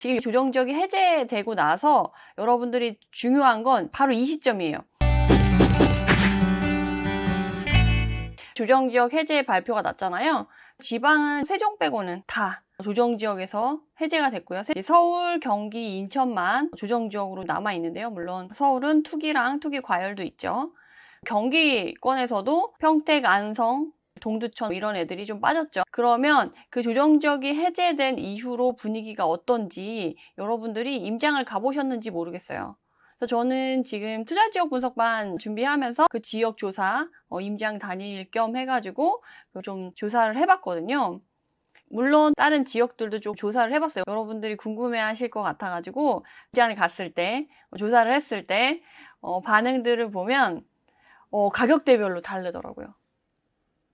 지금 조정지역이 해제되고 나서 여러분들이 중요한 건 바로 이 시점이에요. 조정지역 해제 발표가 났잖아요. 지방은 세종 빼고는 다 조정지역에서 해제가 됐고요. 서울, 경기, 인천만 조정지역으로 남아있는데요. 물론 서울은 투기랑 투기 과열도 있죠. 경기권에서도 평택, 안성, 동두천 이런 애들이 좀 빠졌죠. 그러면 그 조정지역이 해제된 이후로 분위기가 어떤지 여러분들이 임장을 가보셨는지 모르겠어요. 그래서 저는 지금 투자지역 분석반 준비하면서 그 지역 조사, 임장 다닐 겸 해가지고 좀 조사를 해봤거든요. 물론 다른 지역들도 좀 조사를 해봤어요. 여러분들이 궁금해하실 것 같아가지고 임장을 갔을 때, 조사를 했을 때 반응들을 보면 가격대별로 다르더라고요.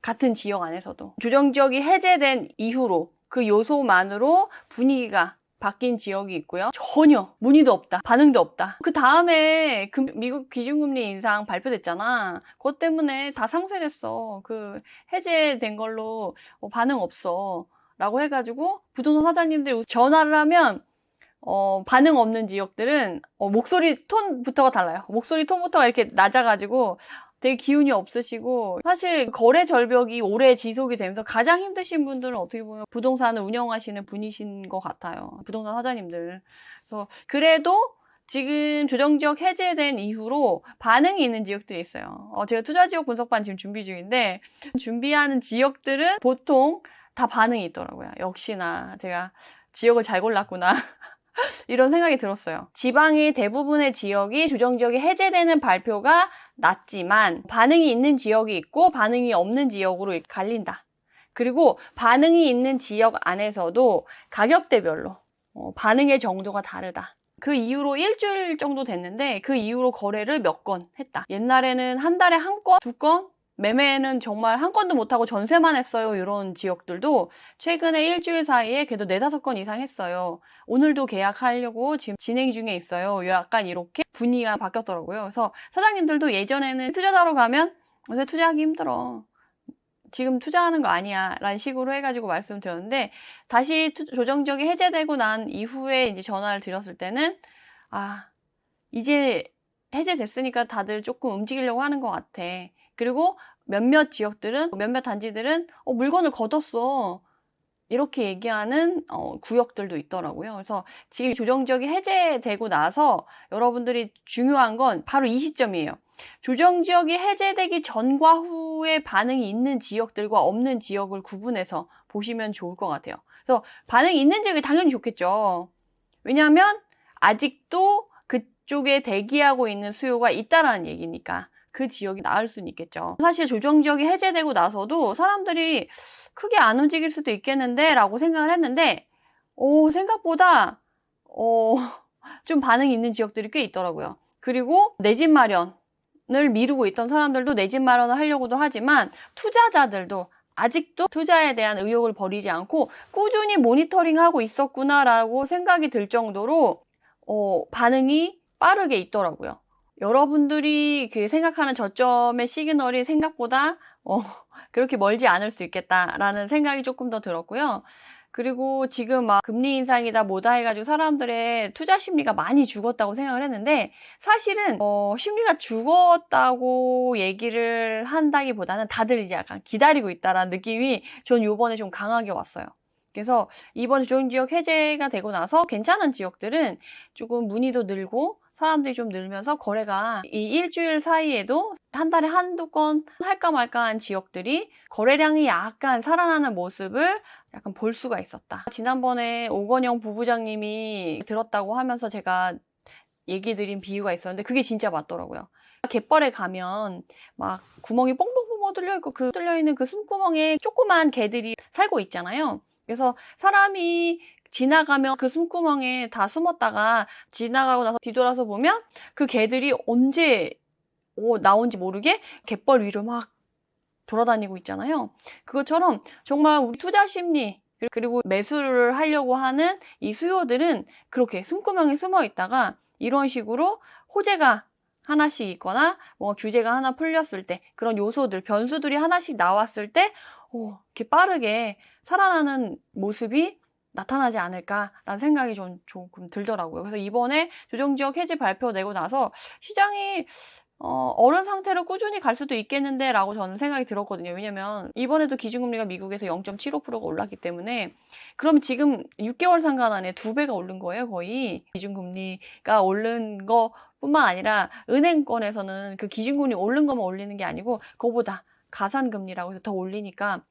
같은 지역 안에서도. 조정지역이 해제된 이후로 그 요소만으로 분위기가 바뀐 지역이 있고요. 전혀 문의도 없다. 반응도 없다. 그 다음에 미국 기준금리 인상 발표됐잖아. 그것 때문에 다 상쇄됐어. 그 해제된 걸로 반응 없어. 라고 해가지고 부동산 사장님들이 전화를 하면 반응 없는 지역들은 목소리 톤부터가 달라요. 목소리 톤부터가 이렇게 낮아가지고 되게 기운이 없으시고, 사실 거래 절벽이 오래 지속이 되면서 가장 힘드신 분들은 어떻게 보면 부동산을 운영하시는 분이신 것 같아요. 부동산 사장님들. 그래서 그래도 지금 조정지역 해제된 이후로 반응이 있는 지역들이 있어요. 제가 투자지역 분석반 지금 준비 중인데 준비하는 지역들은 보통 다 반응이 있더라고요. 역시나 제가 지역을 잘 골랐구나. 이런 생각이 들었어요. 지방의 대부분의 지역이 조정지역이 해제되는 발표가 났지만 반응이 있는 지역이 있고 반응이 없는 지역으로 갈린다. 그리고 반응이 있는 지역 안에서도 가격대별로 반응의 정도가 다르다. 그 이후로 일주일 정도 됐는데 그 이후로 거래를 몇 건 했다. 옛날에는 한 달에 한 건, 두 건? 매매는 정말 한 건도 못하고 전세만 했어요. 이런 지역들도 최근에 일주일 사이에 그래도 4-5건 이상 했어요. 오늘도 계약하려고 지금 진행 중에 있어요. 약간 이렇게 분위기가 바뀌었더라고요. 그래서 사장님들도 예전에는 투자자로 가면 요새 투자하기 힘들어. 지금 투자하는 거 아니야. 라는 식으로 해가지고 말씀드렸는데 다시 조정지역이 해제되고 난 이후에 이제 전화를 드렸을 때는 이제 해제됐으니까 다들 조금 움직이려고 하는 것 같아. 그리고 몇몇 지역들은, 몇몇 단지들은 물건을 걷었어. 이렇게 얘기하는 구역들도 있더라고요. 그래서 지금 조정지역이 해제되고 나서 여러분들이 중요한 건 바로 이 시점이에요. 조정지역이 해제되기 전과 후에 반응이 있는 지역들과 없는 지역을 구분해서 보시면 좋을 것 같아요. 그래서 반응이 있는 지역이 당연히 좋겠죠. 왜냐하면 아직도 그쪽에 대기하고 있는 수요가 있다라는 얘기니까. 그 지역이 나을 수는 있겠죠. 사실 조정지역이 해제되고 나서도 사람들이 크게 안 움직일 수도 있겠는데 라고 생각을 했는데 생각보다 좀 반응이 있는 지역들이 꽤 있더라고요. 그리고 내 집 마련을 미루고 있던 사람들도 내 집 마련을 하려고도 하지만 투자자들도 아직도 투자에 대한 의욕을 버리지 않고 꾸준히 모니터링하고 있었구나라고 생각이 들 정도로 반응이 빠르게 있더라고요. 여러분들이 생각하는 저점의 시그널이 생각보다 그렇게 멀지 않을 수 있겠다라는 생각이 조금 더 들었고요. 그리고 지금 막 금리 인상이다 뭐다 해가지고 사람들의 투자 심리가 많이 죽었다고 생각을 했는데 사실은 심리가 죽었다고 얘기를 한다기보다는 다들 이제 약간 기다리고 있다라는 느낌이 전 요번에 좀 강하게 왔어요. 그래서 이번 조정지역 해제가 되고 나서 괜찮은 지역들은 조금 문의도 늘고 사람들이 좀 늘면서 거래가 이 일주일 사이에도 한 달에 한두 건 할까 말까 한 지역들이 거래량이 약간 살아나는 모습을 약간 볼 수가 있었다. 지난번에 오건영 부부장님이 들었다고 하면서 제가 얘기 드린 비유가 있었는데 그게 진짜 맞더라고요. 갯벌에 가면 막 구멍이 뽕뽕뽕 뚫려있고 그 뚫려있는 그 숨구멍에 조그만 개들이 살고 있잖아요. 그래서 사람이 지나가면 그 숨구멍에 다 숨었다가 지나가고 나서 뒤돌아서 보면 그 개들이 언제 나온지 모르게 갯벌 위로 막 돌아다니고 있잖아요. 그것처럼 정말 우리 투자 심리 그리고 매수를 하려고 하는 이 수요들은 그렇게 숨구멍에 숨어 있다가 이런 식으로 호재가 하나씩 있거나 뭐 규제가 하나 풀렸을 때 그런 요소들, 변수들이 하나씩 나왔을 때 이렇게 빠르게 살아나는 모습이 나타나지 않을까라는 생각이 조금 들더라고요. 그래서 이번에 조정지역 해제 발표 내고 나서 시장이 어른 상태로 꾸준히 갈 수도 있겠는데 라고 저는 생각이 들었거든요. 왜냐면 이번에도 기준금리가 미국에서 0.75%가 올랐기 때문에 그럼 지금 6개월 상관 안에 2배가 오른 거예요, 거의. 기준금리가 오른 거 뿐만 아니라 은행권에서는 그 기준금리 오른 것만 올리는 게 아니고 그거보다 가산금리라고 해서 더 올리니까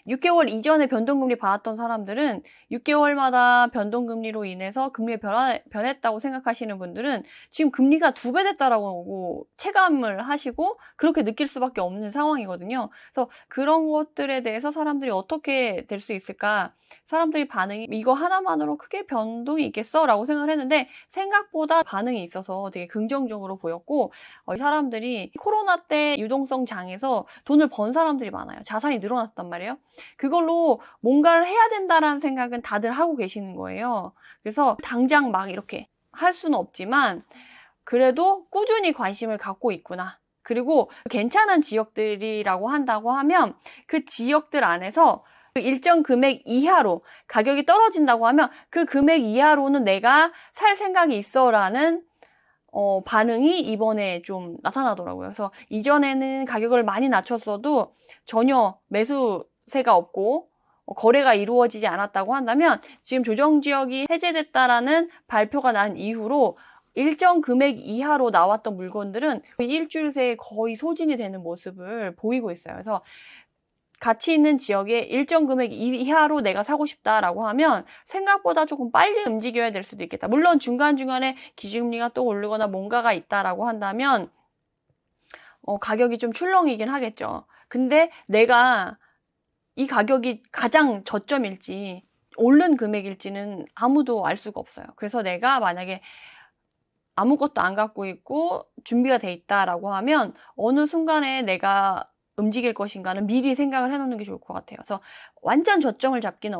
6개월 이전에 변동금리 받았던 사람들은 6개월마다 변동금리로 인해서 금리가 변했다고 생각하시는 분들은 지금 금리가 2배 됐다라고 체감을 하시고 그렇게 느낄 수밖에 없는 상황이거든요. 그래서 그런 것들에 대해서 사람들이 어떻게 될 수 있을까? 사람들이 반응이 이거 하나만으로 크게 변동이 있겠어? 라고 생각을 했는데 생각보다 반응이 있어서 되게 긍정적으로 보였고 사람들이 코로나 때 유동성 장에서 돈을 번 사람들이 많아요. 자산이 늘어났단 말이에요. 그걸로 뭔가를 해야 된다라는 생각은 다들 하고 계시는 거예요. 그래서 당장 막 이렇게 할 수는 없지만 그래도 꾸준히 관심을 갖고 있구나. 그리고 괜찮은 지역들이라고 한다고 하면 그 지역들 안에서 일정 금액 이하로 가격이 떨어진다고 하면 그 금액 이하로는 내가 살 생각이 있어라는 반응이 이번에 좀 나타나더라고요. 그래서 이전에는 가격을 많이 낮췄어도 전혀 매수세가 없고 거래가 이루어지지 않았다고 한다면 지금 조정지역이 해제됐다라는 발표가 난 이후로 일정 금액 이하로 나왔던 물건들은 일주일 새에 거의 소진이 되는 모습을 보이고 있어요. 그래서 가치 있는 지역에 일정 금액 이하로 내가 사고 싶다라고 하면 생각보다 조금 빨리 움직여야 될 수도 있겠다. 물론 중간중간에 기준금리가 또 오르거나 뭔가가 있다라고 한다면 가격이 좀 출렁이긴 하겠죠. 근데 내가 이 가격이 가장 저점일지 오른 금액일지는 아무도 알 수가 없어요. 그래서 내가 만약에 아무것도 안 갖고 있고 준비가 돼 있다라고 하면 어느 순간에 내가 움직일 것인가는 미리 생각을 해놓는 게 좋을 것 같아요. 그래서 완전 저점을 잡기는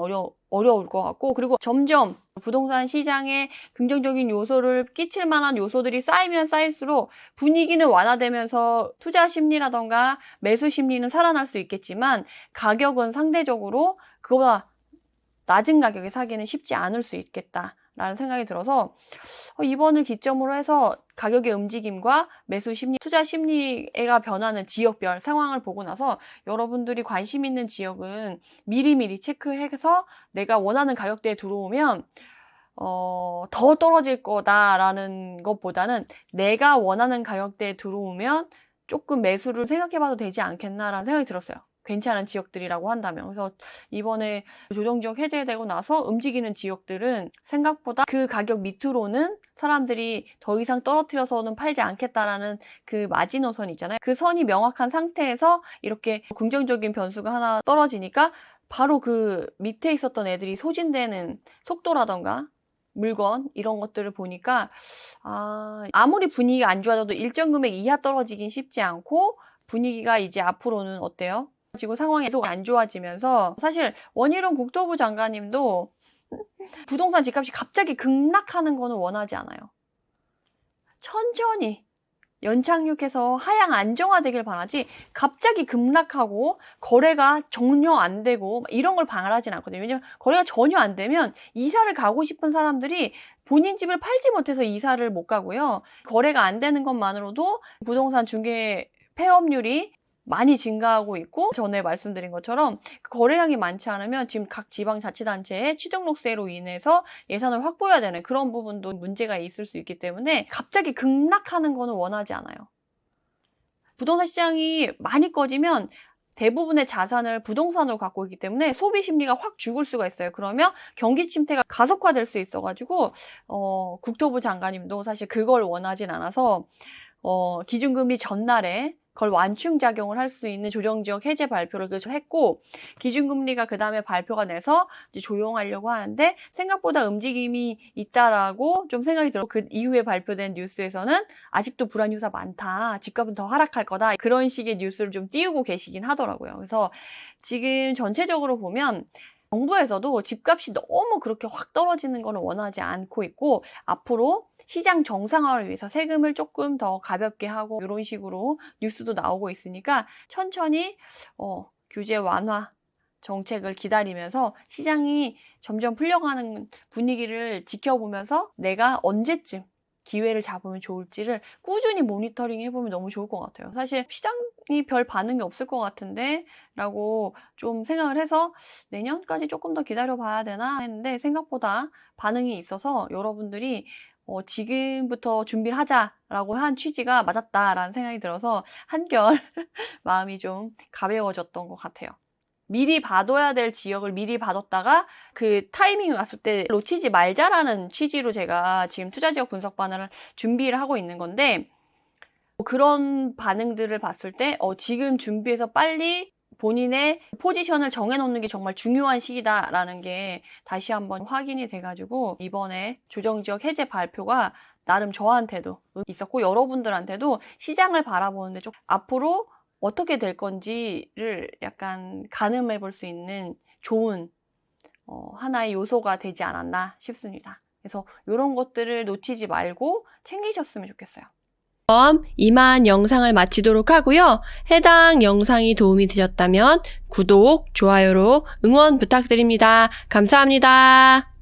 어려울 것 같고 그리고 점점 부동산 시장에 긍정적인 요소를 끼칠 만한 요소들이 쌓이면 쌓일수록 분위기는 완화되면서 투자 심리라던가 매수 심리는 살아날 수 있겠지만 가격은 상대적으로 그거보다 낮은 가격에 사기는 쉽지 않을 수 있겠다라는 생각이 들어서 이번을 기점으로 해서 가격의 움직임과 매수 심리, 투자 심리가 변하는 지역별 상황을 보고 나서 여러분들이 관심 있는 지역은 미리미리 체크해서 내가 원하는 가격대에 들어오면 더 떨어질 거다라는 것보다는 내가 원하는 가격대에 들어오면 조금 매수를 생각해봐도 되지 않겠나라는 생각이 들었어요. 괜찮은 지역들이라고 한다면. 그래서 이번에 조정지역 해제되고 나서 움직이는 지역들은 생각보다 그 가격 밑으로는 사람들이 더 이상 떨어뜨려서는 팔지 않겠다라는 그 마지노선 있잖아요. 그 선이 명확한 상태에서 이렇게 긍정적인 변수가 하나 떨어지니까 바로 그 밑에 있었던 애들이 소진되는 속도라던가 물건 이런 것들을 보니까 아무리 분위기가 안 좋아져도 일정 금액 이하 떨어지긴 쉽지 않고 분위기가 이제 앞으로는 어때요? 지금 상황이 계속 안 좋아지면서 사실 원희룡 국토부 장관님도 부동산 집값이 갑자기 급락하는 거는 원하지 않아요. 천천히 연착륙해서 하향 안정화되길 바라지 갑자기 급락하고 거래가 전혀 안 되고 이런 걸 바라진 않거든요. 왜냐면 거래가 전혀 안 되면 이사를 가고 싶은 사람들이 본인 집을 팔지 못해서 이사를 못 가고요. 거래가 안 되는 것만으로도 부동산 중개 폐업률이 많이 증가하고 있고 전에 말씀드린 것처럼 거래량이 많지 않으면 지금 각 지방자치단체의 취등록세로 인해서 예산을 확보해야 되는 그런 부분도 문제가 있을 수 있기 때문에 갑자기 급락하는 거는 원하지 않아요. 부동산 시장이 많이 꺼지면 대부분의 자산을 부동산으로 갖고 있기 때문에 소비 심리가 확 죽을 수가 있어요. 그러면 경기 침체가 가속화될 수 있어가지고 국토부 장관님도 사실 그걸 원하진 않아서 기준금리 전날에 그걸 완충작용을 할 수 있는 조정지역 해제 발표를 했고 기준금리가 그 다음에 발표가 돼서 이제 조용하려고 하는데 생각보다 움직임이 있다라고 좀 생각이 들어. 그 이후에 발표된 뉴스에서는 아직도 불안 요소가 많다. 집값은 더 하락할 거다. 그런 식의 뉴스를 좀 띄우고 계시긴 하더라고요. 그래서 지금 전체적으로 보면 정부에서도 집값이 너무 그렇게 확 떨어지는 거는 원하지 않고 있고 앞으로 시장 정상화를 위해서 세금을 조금 더 가볍게 하고 이런 식으로 뉴스도 나오고 있으니까 천천히 규제 완화 정책을 기다리면서 시장이 점점 풀려가는 분위기를 지켜보면서 내가 언제쯤 기회를 잡으면 좋을지를 꾸준히 모니터링 해보면 너무 좋을 것 같아요. 사실 시장이 별 반응이 없을 것 같은데 라고 좀 생각을 해서 내년까지 조금 더 기다려봐야 되나 했는데 생각보다 반응이 있어서 여러분들이 지금부터 준비를 하자라고 한 취지가 맞았다라는 생각이 들어서 한결 마음이 좀 가벼워졌던 것 같아요. 미리 봐둬야 될 지역을 미리 봐뒀다가 그 타이밍이 왔을 때 놓치지 말자라는 취지로 제가 지금 투자지역 분석반을 준비를 하고 있는 건데, 그런 반응들을 봤을 때 지금 준비해서 빨리 본인의 포지션을 정해놓는 게 정말 중요한 시기다라는 게 다시 한번 확인이 돼가지고 이번에 조정지역 해제 발표가 나름 저한테도 있었고 여러분들한테도 시장을 바라보는데 좀 앞으로 어떻게 될 건지를 약간 가늠해 볼 수 있는 좋은 하나의 요소가 되지 않았나 싶습니다. 그래서 이런 것들을 놓치지 말고 챙기셨으면 좋겠어요. 그럼 이만 영상을 마치도록 하고요. 해당 영상이 도움이 되셨다면 구독, 좋아요로 응원 부탁드립니다. 감사합니다.